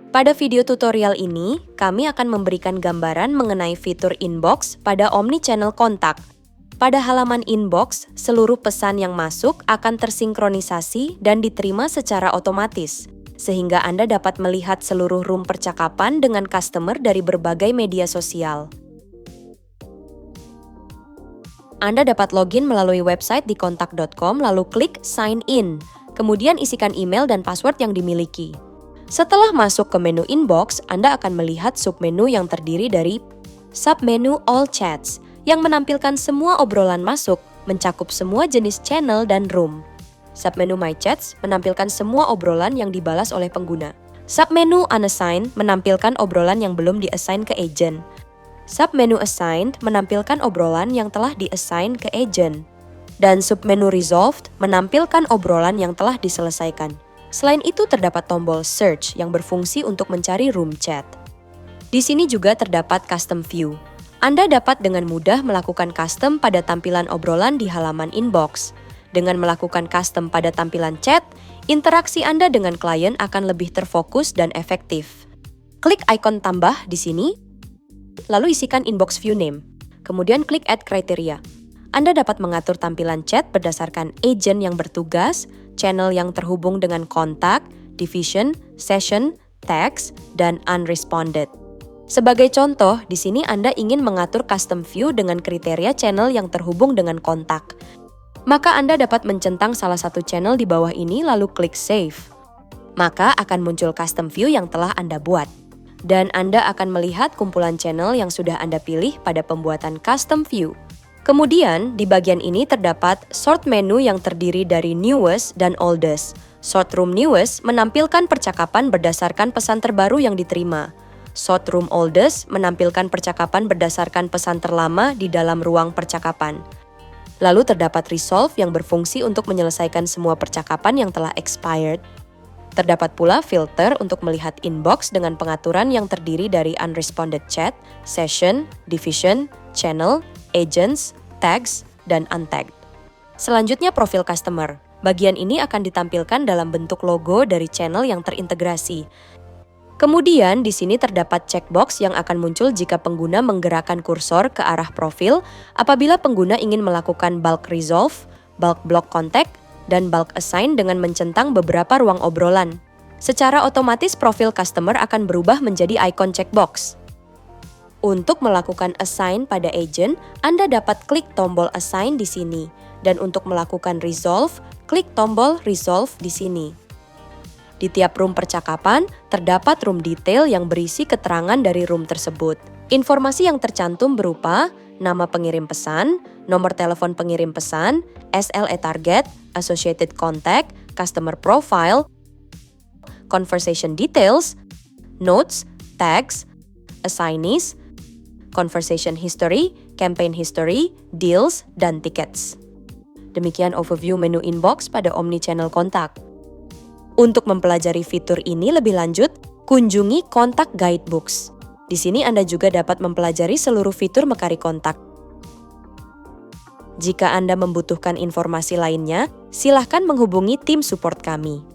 Pada video tutorial ini, kami akan memberikan gambaran mengenai fitur inbox pada omnichannel kontak. Pada halaman inbox, seluruh pesan yang masuk akan tersinkronisasi dan diterima secara otomatis, sehingga Anda dapat melihat seluruh room percakapan dengan customer dari berbagai media sosial. Anda dapat login melalui website di kontak.com lalu klik Sign In, kemudian isikan email dan password yang dimiliki. Setelah masuk ke menu inbox, Anda akan melihat submenu yang terdiri dari submenu All Chats, yang menampilkan semua obrolan masuk, mencakup semua jenis channel dan room. Submenu My Chats menampilkan semua obrolan yang dibalas oleh pengguna. Submenu Unassigned menampilkan obrolan yang belum di-assign ke agent. Submenu Assigned menampilkan obrolan yang telah di-assign ke agent. Dan submenu Resolved menampilkan obrolan yang telah diselesaikan. Selain itu terdapat tombol Search yang berfungsi untuk mencari room chat. Di sini juga terdapat Custom View. Anda dapat dengan mudah melakukan custom pada tampilan obrolan di halaman inbox. Dengan melakukan custom pada tampilan chat, interaksi Anda dengan klien akan lebih terfokus dan efektif. Klik ikon tambah di sini, lalu isikan inbox view name. Kemudian klik Add Criteria. Anda dapat mengatur tampilan chat berdasarkan agent yang bertugas, channel yang terhubung dengan kontak, division, session, text, dan unresponded. Sebagai contoh, di sini Anda ingin mengatur custom view dengan kriteria channel yang terhubung dengan kontak. Maka Anda dapat mencentang salah satu channel di bawah ini lalu klik Save. Maka akan muncul custom view yang telah Anda buat. Dan Anda akan melihat kumpulan channel yang sudah Anda pilih pada pembuatan custom view. Kemudian, di bagian ini terdapat sort menu yang terdiri dari newest dan oldest. Sort room newest menampilkan percakapan berdasarkan pesan terbaru yang diterima. Sort room oldest menampilkan percakapan berdasarkan pesan terlama di dalam ruang percakapan. Lalu terdapat resolve yang berfungsi untuk menyelesaikan semua percakapan yang telah expired. Terdapat pula filter untuk melihat inbox dengan pengaturan yang terdiri dari unresponded chat, session, division, channel, agents, tags, dan untagged. Selanjutnya profil customer. Bagian ini akan ditampilkan dalam bentuk logo dari channel yang terintegrasi. Kemudian di sini terdapat checkbox yang akan muncul jika pengguna menggerakkan kursor ke arah profil apabila pengguna ingin melakukan bulk resolve, bulk block contact, dan bulk assign dengan mencentang beberapa ruang obrolan. Secara otomatis profil customer akan berubah menjadi ikon checkbox. Untuk melakukan assign pada agent, Anda dapat klik tombol assign di sini. Dan untuk melakukan resolve, klik tombol resolve di sini. Di tiap room percakapan, terdapat room detail yang berisi keterangan dari room tersebut. Informasi yang tercantum berupa nama pengirim pesan, nomor telepon pengirim pesan, SLA target, associated contact, customer profile, conversation details, notes, tags, assignees, conversation history, campaign history, deals, dan tickets. Demikian overview menu inbox pada omnichannel kontak. Untuk mempelajari fitur ini lebih lanjut, kunjungi kontak guidebooks. Di sini Anda juga dapat mempelajari seluruh fitur Mekari Kontak. Jika Anda membutuhkan informasi lainnya, silakan menghubungi tim support kami.